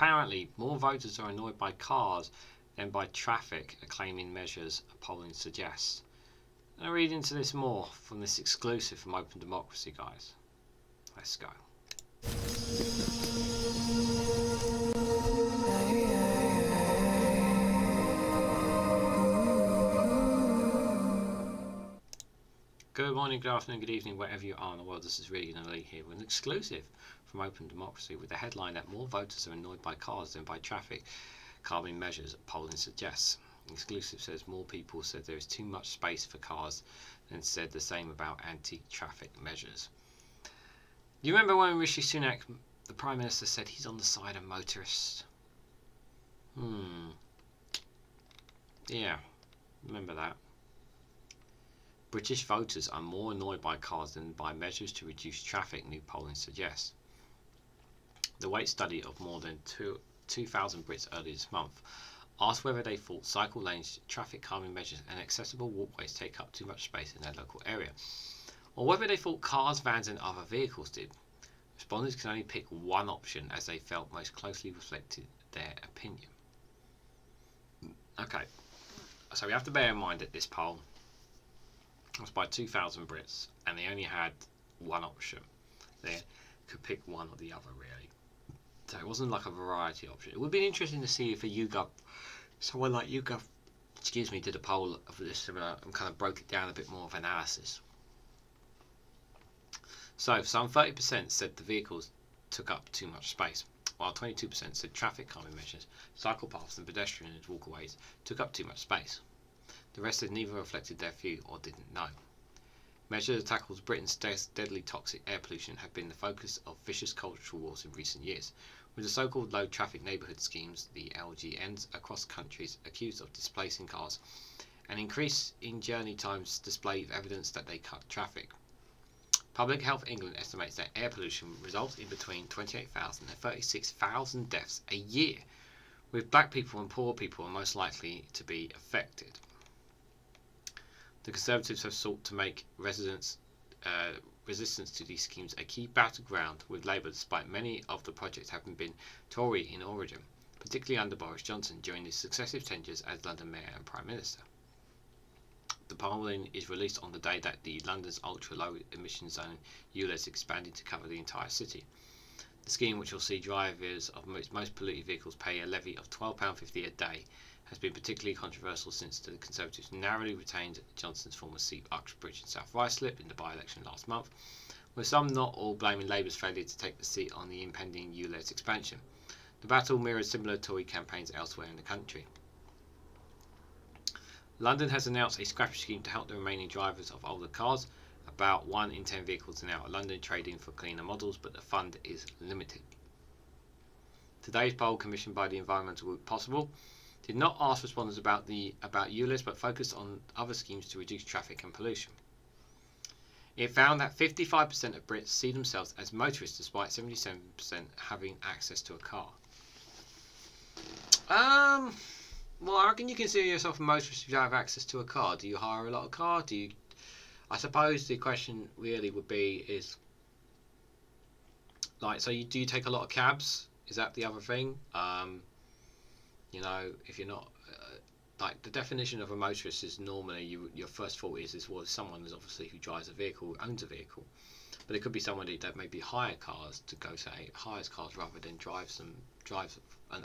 Apparently, more voters are annoyed by cars than by traffic, acclaiming measures polling suggests. I'm going to read into this more from this exclusive from Open Democracy, guys. Let's go. Good morning, good afternoon, good evening, wherever you are in the world. This is REGANELITE here with an exclusive from Open Democracy with the headline that more voters are annoyed by cars than by traffic, calming measures polling suggests. The exclusive says more people said there is too much space for cars than said the same about anti-traffic measures. Do you remember when Rishi Sunak, the Prime Minister, said he's on the side of motorists? Yeah, remember that. British voters are more annoyed by cars than by measures to reduce traffic, new polling suggests. The Wait study of more than 2,000 Brits earlier this month asked whether they thought cycle lanes, traffic calming measures and accessible walkways take up too much space in their local area, or whether they thought cars, vans and other vehicles did. Respondents can only pick one option as they felt most closely reflected their opinion. Okay, so we have to bear in mind that this poll was by 2,000 Brits and they only had one option. They could pick one or the other, really. So it wasn't like a variety option. It would be interesting to see if someone like YouGov, did a poll of this similar and kind of broke it down a bit more of analysis. So some 30% said the vehicles took up too much space, while 22% said traffic calming measures, cycle paths and pedestrian and walkways took up too much space. The rest said neither reflected their view or didn't know. Measures that tackles Britain's deadly toxic air pollution have been the focus of vicious cultural wars in recent years, with the so-called low traffic neighbourhood schemes, the LTNs, across countries accused of displacing cars. An increase in journey times display evidence that they cut traffic. Public Health England estimates that air pollution results in between 28,000 and 36,000 deaths a year, with black people and poor people are most likely to be affected. The Conservatives have sought to make resistance to these schemes a key battleground with Labour, despite many of the projects having been Tory in origin, particularly under Boris Johnson during his successive tenures as London Mayor and Prime Minister. The polling is released on the day that the London's ultra-low emission zone ULEZ expanded to cover the entire city. The scheme, which will see drivers of most polluted vehicles pay a levy of £12.50 a day, has been particularly controversial since the Conservatives narrowly retained Johnson's former seat Uxbridge and South Ruislip in the by-election last month, with some, not all, blaming Labour's failure to take the seat on the impending ULEZ expansion. The battle mirrors similar Tory campaigns elsewhere in the country. London has announced a scrappage scheme to help the remaining drivers of older cars. About 1 in 10 vehicles are now at London trading for cleaner models, but the fund is limited. Today's poll, commissioned by the environmental group Possible, did not ask respondents about ULEZ, but focused on other schemes to reduce traffic and pollution. It found that 55% of Brits see themselves as motorists, despite 77% having access to a car. Well, I reckon you consider yourself a motorist if you have access to a car. Do you hire a lot of cars? I suppose the question really would be is, do you take a lot of cabs? Is that the other thing? If you're not, the definition of a motorist is normally your first thought is someone is obviously who drives a vehicle, owns a vehicle, but it could be somebody that maybe hires cars rather than drives and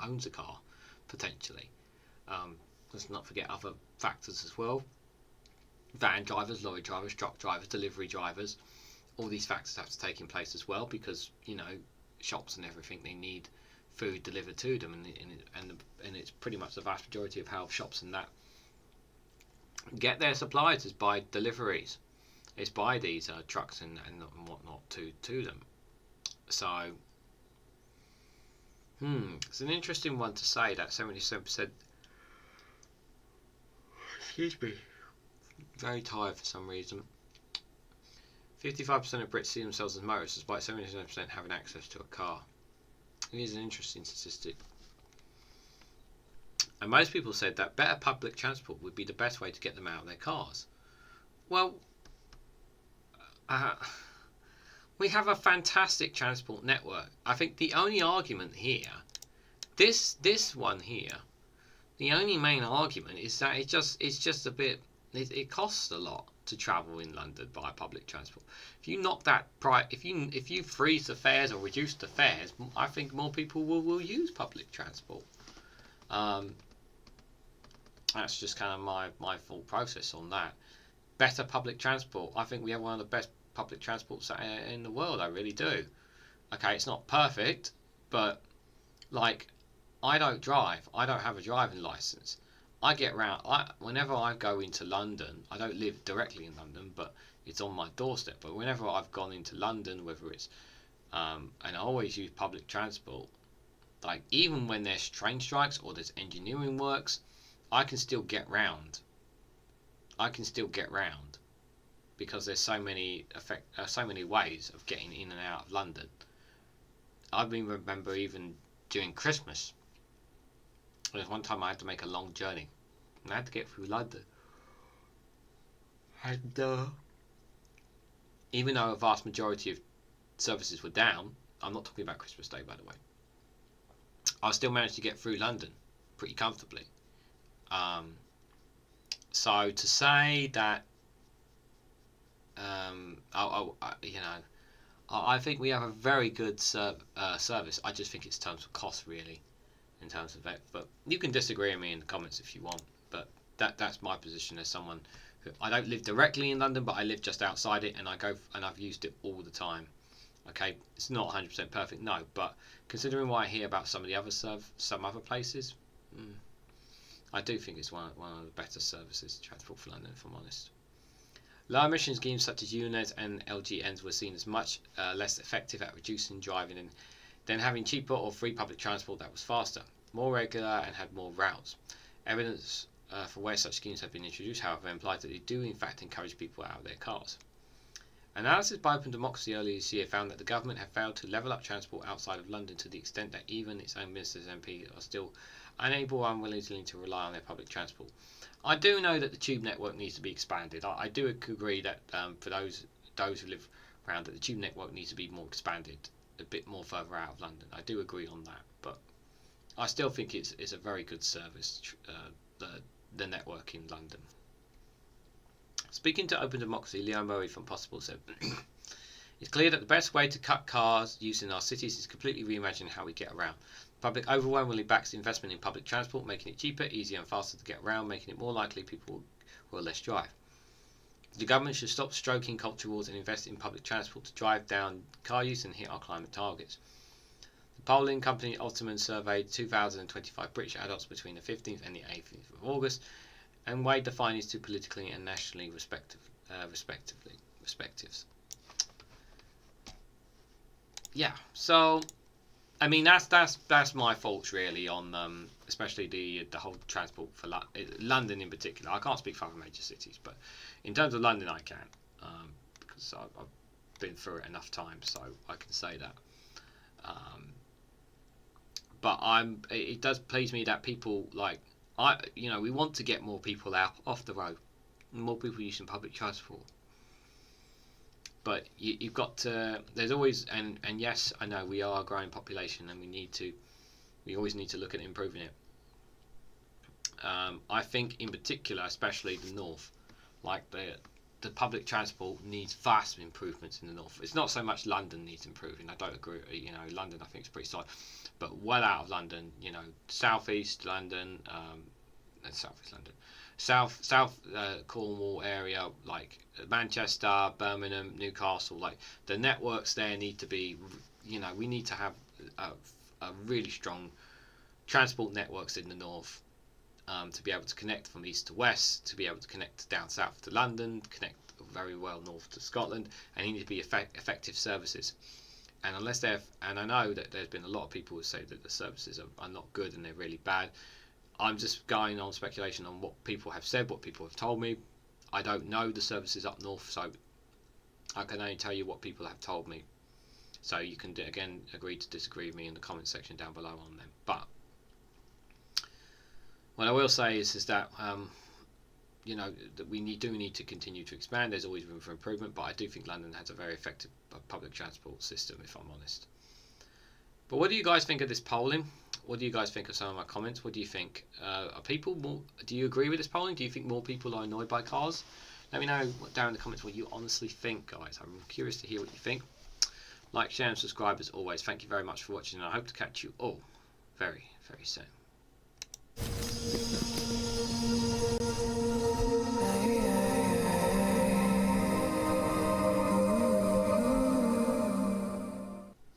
owns a car, potentially. Let's not forget other factors as well. Van drivers, lorry drivers, truck drivers, delivery drivers, all these factors have to take in place as well, because shops and everything, they need food delivered to them, and it's pretty much the vast majority of how shops and that get their supplies is by deliveries. It's by these trucks and whatnot to them. So it's an interesting one to say that 77%. Excuse me, very tired for some reason. 55% of Brits see themselves as motorists, despite 77% having access to a car. It is an interesting statistic. And most people said that better public transport would be the best way to get them out of their cars. Well, we have a fantastic transport network. I think the only argument here This one here, the only main argument is that it's just a bit. It costs a lot to travel in London by public transport. If you knock that price, if you freeze the fares or reduce the fares, I think more people will use public transport. That's just kind of my thought process on that. Better public transport. I think we have one of the best public transports in the world. I really do. Okay, it's not perfect, but like, I don't drive. I don't have a driving license. I get around. Whenever I go into London, I don't live directly in London, but it's on my doorstep. But whenever I've gone into London, whether it's and I always use public transport. Like, even when there's train strikes or there's engineering works, I can still get round. I can still get round because there's so many ways of getting in and out of London. I remember even during Christmas, there was one time I had to make a long journey and I had to get through London. And even though a vast majority of services were down, I'm not talking about Christmas Day, by the way, I still managed to get through London pretty comfortably. So to say that, I think we have a very good service. I just think it's in terms of cost, really, in terms of it. But you can disagree with me in the comments if you want. But that's my position as someone who, I don't live directly in London, but I live just outside it, and I've used it all the time. Okay, it's not 100% perfect, no, but considering what I hear about some of the other some other places, I do think it's one of the better services transport for London, if I'm honest. Low emission schemes such as uknews and LTNs were seen as much less effective at reducing driving than having cheaper or free public transport that was faster, more regular, and had more routes. Evidence for where such schemes have been introduced, however, implies that they do in fact encourage people out of their cars. Analysis by Open Democracy earlier this year found that the government had failed to level up transport outside of London to the extent that even its own ministers and MPs are still unable or unwilling to rely on their public transport. I do know that the tube network needs to be expanded. I do agree that for those who live around, that the tube network needs to be more expanded, a bit more further out of London. I do agree on that, but I still think it's a very good service, the network in London. Speaking to Open Democracy, Leo Murray from Possible said, "It's clear that the best way to cut cars use in our cities is completely reimagine how we get around. The public overwhelmingly backs investment in public transport, making it cheaper, easier and faster to get around, making it more likely people will less drive. The government should stop stroking culture wars and invest in public transport to drive down car use and hit our climate targets." The polling company Altman surveyed 2,025 British adults between the 15th and the 18th of August and weighed the findings to politically and nationally respectives. Yeah, so I mean that's my thoughts really on especially the whole transport for London in particular. I can't speak for other major cities, but in terms of London I can, because I've been through it enough times, so I can say that. But it does please me that people we want to get more people out off the road, more people using public transport. But you've got to. There's always and yes, I know we are a growing population, and we always need to look at improving it. I think in particular, especially the north, like the public transport needs vast improvements in the north. It's not so much London needs improving. I don't agree. London I think is pretty solid, but well out of London, southeast London, south Cornwall area, like Manchester, Birmingham, Newcastle, like the networks there need to be, we need to have a really strong transport networks in the north, to be able to connect from east to west, to be able to connect down south to London, connect very well north to Scotland, and need to be effective services. And and I know that there's been a lot of people who say that the services are not good and they're really bad. I'm just going on speculation on what people have said, what people have told me. I don't know the services up north, so I can only tell you what people have told me. So you can again agree to disagree with me in the comment section down below on them. But what I will say is that that we do need to continue to expand. There's always room for improvement, but I do think London has a very effective public transport system, if I'm honest. But what do you guys think of this polling? What do you guys think of some of my comments? What do you think? Are people more? Do you agree with this polling? Do you think more people are annoyed by cars? Let me know down in the comments what you honestly think, guys. I'm curious to hear what you think. Like, share, and subscribe as always. Thank you very much for watching, and I hope to catch you all very, very soon.